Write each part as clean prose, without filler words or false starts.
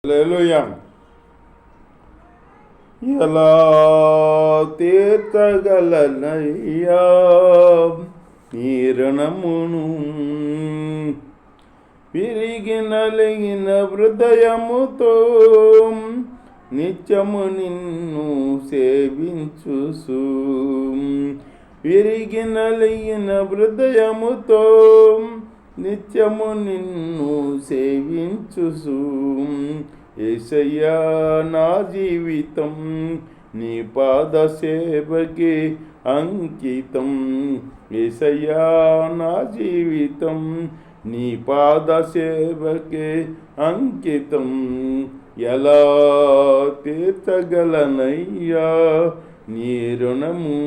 హల్లెలూయా. ఎలా తీర్చగలనయ్యా నీ రుణమును, విరిగి నలిగిన హృదయముతో నిత్యము నిన్ను సేవించుసు. విరిగి నలిగిన హృదయముతో నిత్యము నిన్ను సేవించుసు. యేసయ్యా నా జీవితం నీ పాద సేవకే అంకితం. యేసయ్యా నా జీవితం నీ పాద సేవకే అంకితం. ఎలా తీర్చగలనయ్యా నీ రుణము,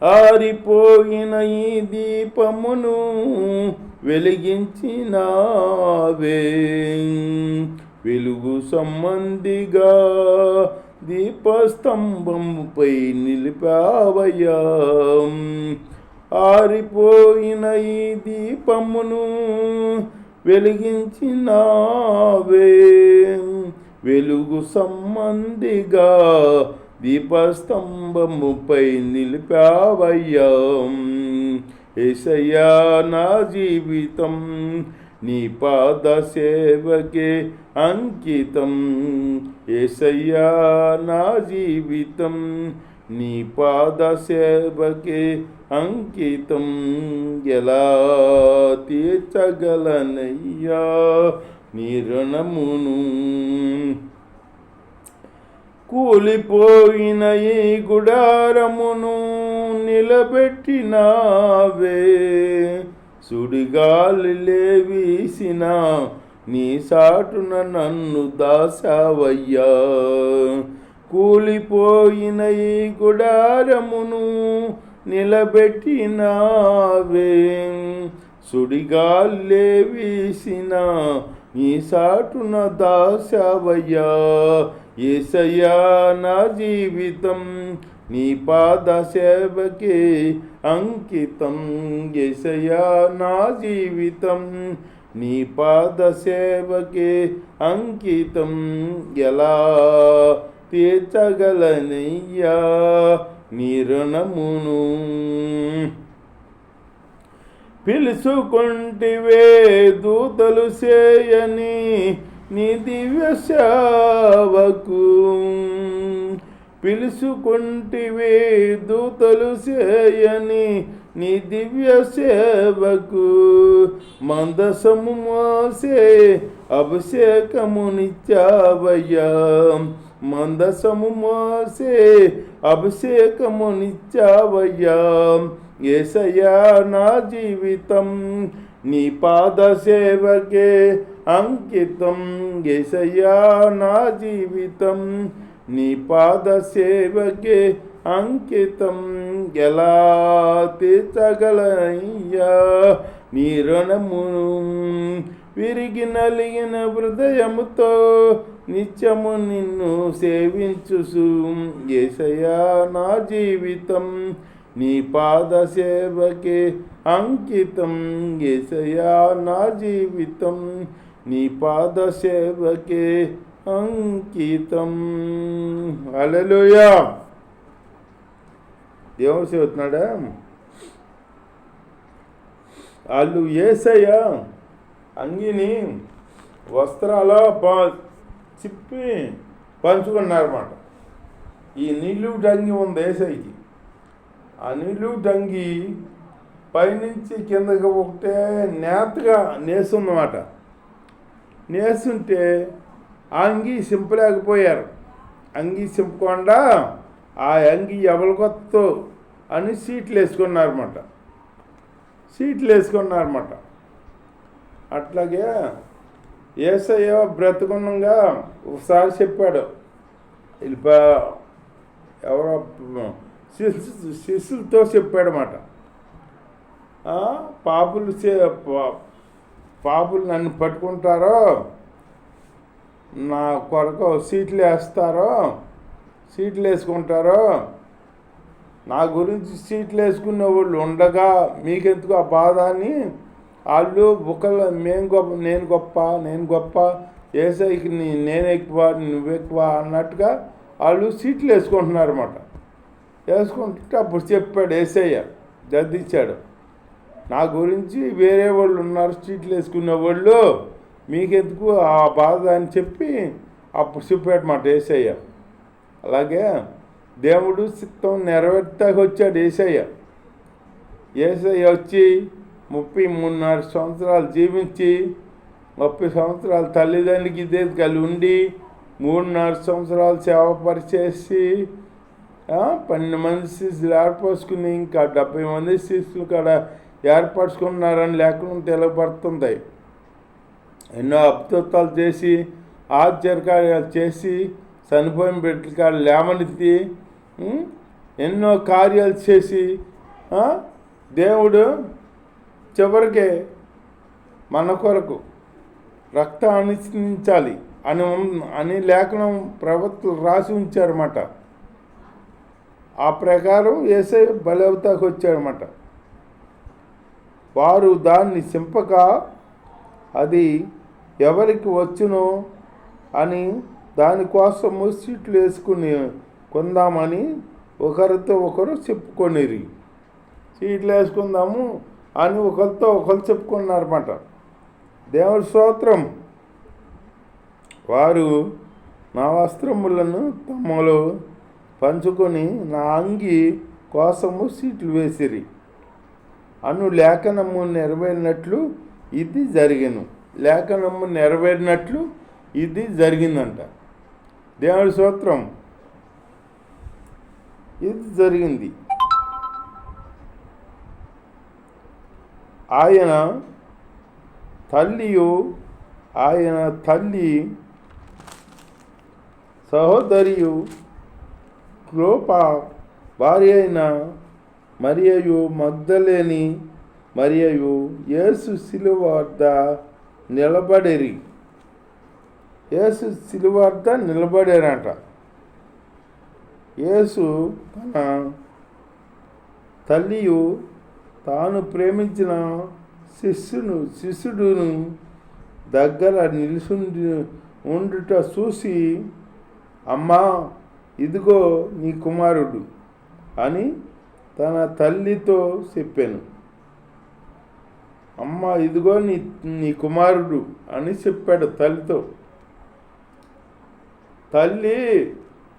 ఆరిపోయిన ఈ దీపమును వెలిగించినావే. వెలుగు సంబంధిగా దీపస్తంభముపై నిలిపావయ్యా. ఆరిపోయిన ఈ దీపమును వెలిగించినావే. వెలుగు సంబంధిగా దీపస్తంభముపై నిలిపావయ్యా. యేసయ్యా నా జీవితం నీ పాద సేవకే అంకితం. యేసయ్యా నా జీవితం నీ పాద సేవకే అంకితం. ఎలా తీర్చగలనయ్యా నీ రుణమును, కూలిపోయిన ఈ గుడారమును నిలబెట్టినావే. సుడిగాలిలే వీసిన నీ సాటున నన్ను దాసావయ్యా. కూలిపోయిన ఈ గుడారమును నిలబెట్టినావే. సుడిగాలిలే వీసిన నీ సాటున దాసావయ్యా. యేసయ్యా నా జీవితం నీ పాద సేవకే అంకితం. యేసయ్యా నా జీవితం నీ పాద సేవకే అంకితం. ఎలా తీర్చగలనయ్యా నీ రుణమును, పిలుచుకుంటివే దూతలు చేయని నీ దివ్య సేవకు. పిలుచుకుంటివే దూతలు చేయని నీ దివ్య సేవకు. మందసము మోసే అభిషేకమునిచ్చావయ్యా. మందసము మోసే అభిషేకమునిచ్చావయ్యా. యేసయ్యా నా జీవితం నీ పాద సేవకే అంకితం. యేసయ్యా నా జీవితం నీ పాద సేవకే అంకితం. ఎలా తీర్చగలనయ్యా నీ రుణమును, విరిగి నలిగిన హృదయముతో నిత్యము నిన్ను సేవించుసు. యేసయ్యా నా జీవితం నీ పాద సేవకే అంకితం. యేసయ్యా నా జీవితం నీ పాద సేవకే అంకితం. హల్లెలూయా. దేవుడు చెబుతున్నాడా, వాళ్ళు యేసయ్యా అంగిని వస్త్రాల చిప్పి పంచుకున్నారన్నమాట. ఈ నిలువు డంగి ఉంది యేసయ్యకి. ఆ నిలువు డంగి పైనుంచి కిందకి ఒకటే నేతగా నేసుందన్నమాట. నేసుంటే ఆ అంగి సింపలేకపోయారు. అంగి సింపకుండా ఆ అంగి ఎవరికొత్తో అని సీట్లు వేసుకున్నారన్నమాట. అట్లాగే యేసయ్య బ్రతుకున్నంగా ఒకసారి చెప్పాడు, ఎవరో శిష్యులతో చెప్పాడన్నమాట. పాపులు నన్ను పట్టుకుంటారో, నా కొరకు సీట్లు వేసుకుంటారో, నా గురించి సీట్లు వేసుకునే వాళ్ళు ఉండగా మీకెందుకు ఆ బాధ అని వాళ్ళు ఒకళ్ళు నేను గొప్ప ఏసైకి నేను ఎక్కువ నువ్వు ఎక్కువ అన్నట్టుగా వాళ్ళు సీట్లు వేసుకుంటున్నారు అన్నమాట. వేసుకుంటుంటే అప్పుడు చెప్పాడు ఏసయ్య, గద్దించాడు, నా గురించి వేరే వాళ్ళు ఉన్నారు సీట్లు వేసుకునే వాళ్ళు, మీకెందుకు ఆ బాధ అని చెప్పి అప్పుడు చెప్పాడన్నమాట ఏసయ్య. అలాగే దేవుడు చిత్తం నెరవేర్తాకి వచ్చాడు ఏసయ్య. వచ్చి 33.5 సంవత్సరాలు జీవించి 30 సంవత్సరాలు తల్లిదండ్రులకి ఇదే కలిగి ఉండి 3.5 సంవత్సరాలు సేవ పరిచేసి 12 మంది శిష్యులు ఏర్పరుచుకుని ఇంకా 70 మంది శిష్యులు కాడ ఏర్పరచుకున్నారని లేకుండా తెలియబడుతుంది. ఎన్నో అద్భుతాలు చేసి ఆశ్చర్యకార్యాలు చేసి చనిపోయిన బిడ్డల కాడ లేవనెత్తి ఎన్నో కార్యాలు చేసి దేవుడు చివరికి మన కొరకు రక్తం అనుసరించాలి అని లేఖనం ప్రవక్తలు రాసి ఉంచారన్నమాట. ఆ ప్రకారం యేసయ్య బలవతాకు వచ్చాడనమాట. వారు దాన్ని చింపక అది ఎవరికి వచ్చునో అని దానికోసము సీట్లు వేసుకుని కొందామని ఒకరితో ఒకరు చెప్పుకొనిరి. సీట్లు వేసుకుందాము అని ఒకరితో ఒకరు చెప్పుకున్నారన్నమాట. దేవుడి స్తోత్రం. వారు నా వస్త్రములను తమలో పంచుకొని నా అంగి కోసము సీట్లు వేసిరి లేఖనము నెరవేరినట్లు ఇది జరిగెను. లేఖనము నెరవేరినట్లు ఇది జరిగిందంట. దేవుడి స్తోత్రం. ఇది జరిగింది. ఆయన తల్లి సహోదరియు క్లోప భార్య అయిన మరియయు మగ్దలేని మరియయు యేసు శిలువ వద్ద నిలబడేరి. యేసు శిలువ వద్ద నిలబడారంట. యేసు తన తల్లియు తాను ప్రేమించిన శిష్యుడును దగ్గర నిలుచుండి ఉండుట చూసి, అమ్మా ఇదిగో నీ కుమారుడు అని తన తల్లితో చెప్పాను. అమ్మ ఇదిగో నీ కుమారుడు అని చెప్పాడు తల్లితో. తల్లి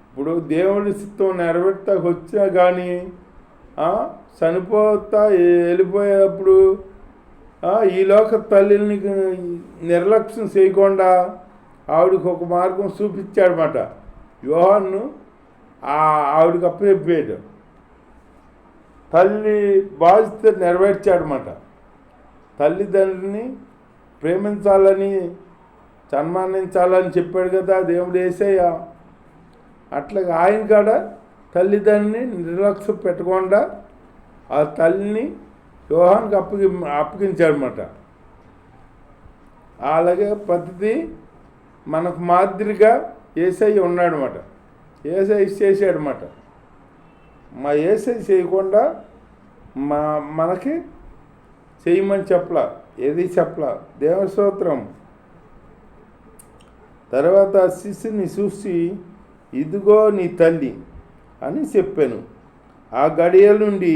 ఇప్పుడు దేవుడి చిత్తం నెరవేర్తాకు వచ్చినా కానీ చనిపోతా వెళ్ళిపోయేటప్పుడు ఈలోక తల్లిని నిర్లక్ష్యం చేయకుండా ఆవిడకి ఒక మార్గం చూపించాడనమాట. యోహాను ఆవిడకి అప్పచెప్పాడు. తల్లి బాధ్యత నెరవేర్చాడనమాట. తల్లిదండ్రిని ప్రేమించాలని సన్మానించాలని చెప్పాడు కదా దేవుడు యేసయ్య. అట్లాగే ఆయన కాడ తల్లిదండ్రిని నిర్లక్ష్యం పెట్టకుండా ఆ తల్లిని యోహానికి అప్పగించాడనమాట. అలాగే పద్ధతి మనకు మాదిరిగా యేసయ్య ఉన్నాడనమాట. యేసయ్య చేశాడనమాట. మా యేసయ్య చేయకుండా మనకి చేయమని చెప్పలా, ఏది చెప్పలా. దేవుని స్తోత్రం. తర్వాత శిష్యుని చూసి ఇదిగో నీ తల్లి అని చెప్పాను. ఆ గడియ నుండి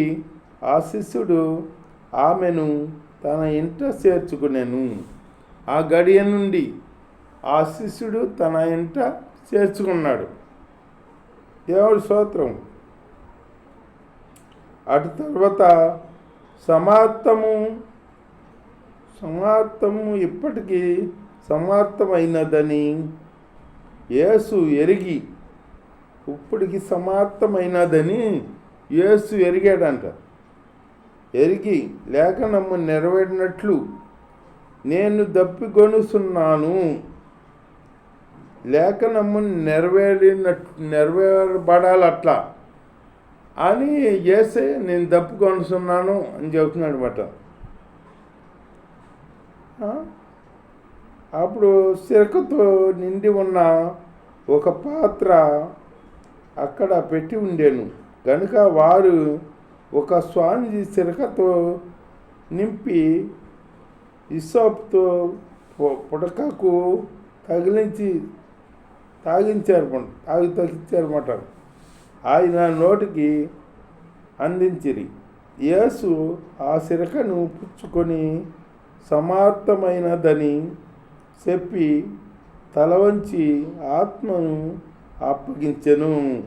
ఆ శిష్యుడు ఆమెను తన ఇంట చేర్చుకునేను. ఆ గడియ నుండి ఆ శిష్యుడు తన ఇంట చేర్చుకున్నాడు. దేవుడి స్తోత్రం. అటు తర్వాత సమాప్తము ఇప్పటికీ సమాప్తమైనదని యేసు ఎరిగి, ఇప్పటికి సమాప్తమైనదని యేసు ఎరిగాడంట. ఎరిగి లేఖనము నెరవేరినట్లు నేను దప్పికొనుచున్నాను. లేఖనము నెరవేరబడాలట్లా అని యేసే నేను దప్పుకొనుచున్నాను అని చెబుతున్నాడు అనమాట. అప్పుడు సిరకతో నిండి ఉన్న ఒక పాత్ర అక్కడ పెట్టి ఉండేను కనుక వారు ఒక స్వాంజి సిరకతో నింపి ఇస్సాపుతో పుడకకు తగించారన్నమాట. ఆయన నోటికి అందించిరి. యేసు ఆ సిరకను పుచ్చుకొని సమాప్తమైనదని చెప్పి తల వంచి ఆత్మను అప్పగించెను.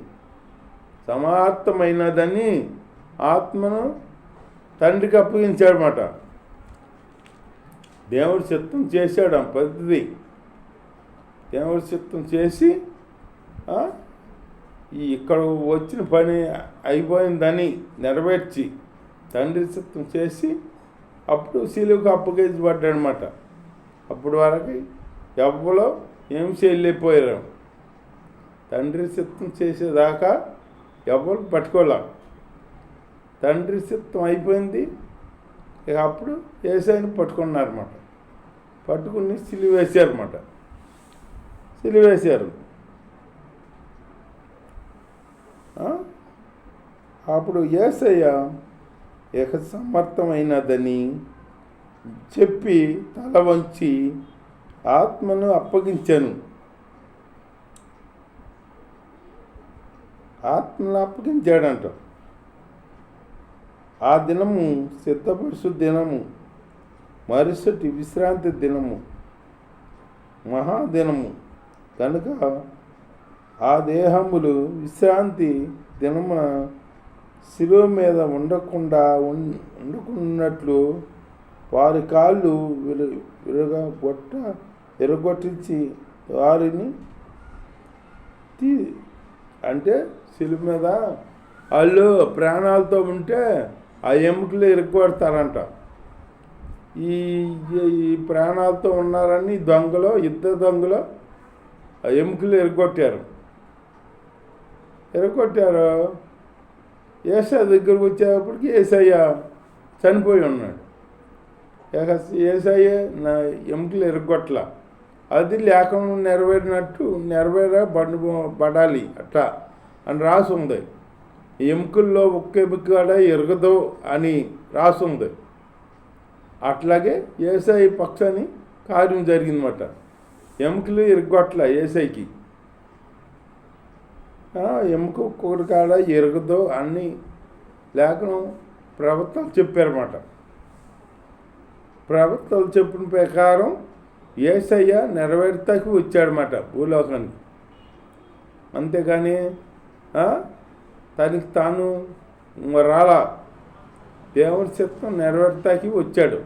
సమాప్తమైనదని ఆత్మను తండ్రికి అప్పగించాడనమాట. దేవుడి చిత్తం చేశాడు ఆ పద్ధతి. దేవుడి చిత్తం చేసి ఇక్కడ వచ్చిన పని అయిపోయిందని నెరవేర్చి తండ్రి చిత్తం చేసి అప్పుడు శిలువకు అప్పగించబడ్డాడనమాట. అప్పుడు వరకు ఎవ్వలో ఏం చేయలేకపోయారు. తండ్రి చిత్తం చేసేదాకా ఎవరు పట్టుకోలే. తండ్రి చిత్తం అయిపోయింది. ఇక అప్పుడు యేసయ్యను పట్టుకున్నారన్నమాట. పట్టుకుని సిలువేశారన్నమాట. సిలువేశారు. అప్పుడు యేసయ్య ఇక సమర్థమైనదని చెప్పి తల వంచి ఆత్మను అప్పగించాను. ఆత్మను అప్పగించాడంట. ఆ దినము సిద్ధపరుసు దినము, మరుసటి విశ్రాంతి దినము, మహాదినము కనుక ఆ దేహములు విశ్రాంతి దినమున శిలువ మీద ఉండకున్నట్లు వారి కాళ్ళు విరగొట్టించి వారిని అంటే శిలువ మీద వాళ్ళు ప్రాణాలతో ఉంటే ఆ ఎముకలు ఇరుక్కొడతారంట. ఈ ప్రాణాలతో ఉన్నారని ఇద్దరు దొంగలు ఆ ఎముకలు ఇరుక్కొట్టారు. యేసయ్య దగ్గరకు వచ్చేటప్పటికి యేసయ్య చనిపోయి ఉన్నాడు. యేసయ్య నా ఎముకలు ఇరుక్కొట్ల. అది లేకుండా నెరవేరబడాలి అట్లా అని రాసి ఉంది. ఎముకల్లో ఒక్క ఎముక కూడా ఎరగదు అని రాసి ఉంది. అట్లాగే యేసయ్య పక్షాన్ని కార్యం జరిగిందన్నమాట. ఎముకలు ఇరుగొట్ల యేసయ్యకి. ఎముక ఒక్కొక్కటి కాడ ఎరగదు అని లేఖనం ప్రవక్తలు చెప్పారన్నమాట. ప్రవక్తలు చెప్పిన ప్రకారం యేసయ్య నెరవేర్తకి వచ్చాడనమాట భూలోకానికి. అంతేగాని తనకి తాను రాలా. దేవుడి చిత్తం నెరవేర్తాకి వచ్చాడు.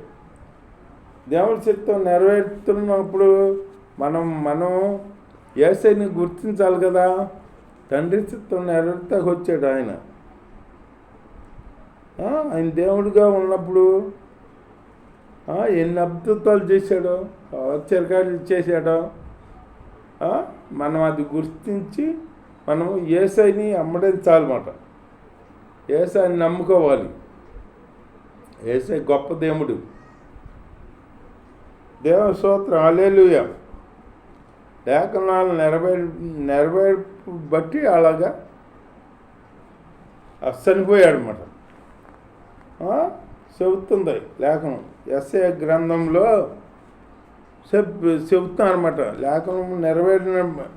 దేవుడి చిత్తం నెరవేరుతున్నప్పుడు మనం యేసయ్యని గుర్తించాలి కదా. తండ్రి చిత్తం నెరవేర్తాకి వచ్చాడు ఆయన. ఆయన దేవుడిగా ఉన్నప్పుడు ఎన్ని అద్భుతాలు చేశాడో, ఆశ్చర్యకార్యాలు చేశాడో మనం అది గుర్తించి మనం యేసయ్యని అమ్మడించాలన్నమాట. యేసయ్యని నమ్ముకోవాలి. యేసయ్య గొప్ప దేవుడు. దేవుని స్తోత్రం, హల్లెలూయా. లేఖనాలు నెరవేర్పు బట్టి అలాగా చనిపోయాడనమాట. చెబుతుంది లేఖనం. యెషయా గ్రంథంలో చెబుతాను అనమాట. లేఖనం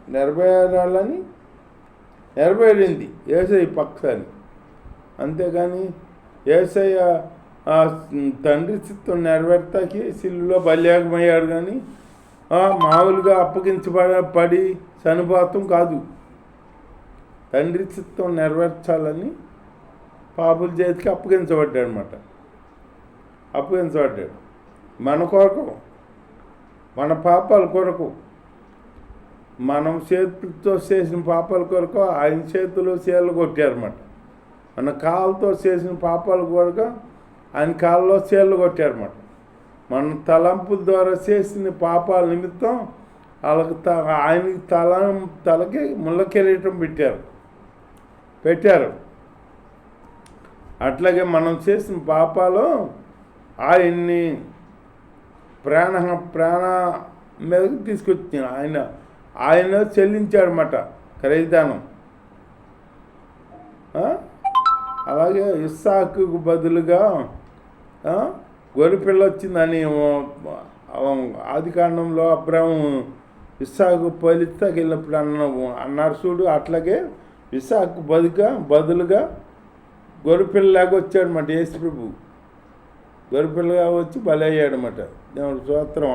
నెరవేరాలని నెరవేరింది యేసయ్య పక్షాన్ని. అంతేగాని యేసయ్య తండ్రి చిత్తం నెరవేర్తాకి సిలువలో బలియాగమయ్యాడు. కానీ మామూలుగా అప్పగించబడి చనిపోతాం కాదు. తండ్రి చిత్తం నెరవేర్చాలని పాపుల చేతికి అప్పగించబడ్డాడు. మన కొరకు, మన పాపాల కొరకు, మనం చేతులతో చేసిన పాపాల కొరకు ఆయన చేతులు చీరలు కొట్టారన్నమాట. మన కాళ్ళతో చేసిన పాపాల కొరకు ఆయన కాళ్ళలో చీరలు కొట్టారన్నమాట. మన తలంపుల ద్వారా చేసిన పాపాల నిమిత్తం వాళ్ళకి ఆయనకి తలకి ముళ్ళ కిరీటం పెట్టారు. అట్లాగే మనం చేసిన పాపాలు ఆయన్ని ప్రాణ మీదకి తీసుకొచ్చి ఆయన చెల్లించాడన్నమాట ఖరీదానం. అలాగే ఇస్సాకుకు బదులుగా గొర్రెపిల్ల వచ్చిందని ఆది కాండంలో అబ్రాహం ఇస్సాకు పలిస్తాకి వెళ్ళినప్పుడు అన్నారు చూడు. అట్లాగే ఇస్సాకు బదులుగా గొర్రెపిల్లలాగా వచ్చాడనమాట యేసు ప్రభు. గొర్రెపిల్లగా వచ్చి బలయ్యాడనమాట. దేవుడు స్తోత్రం.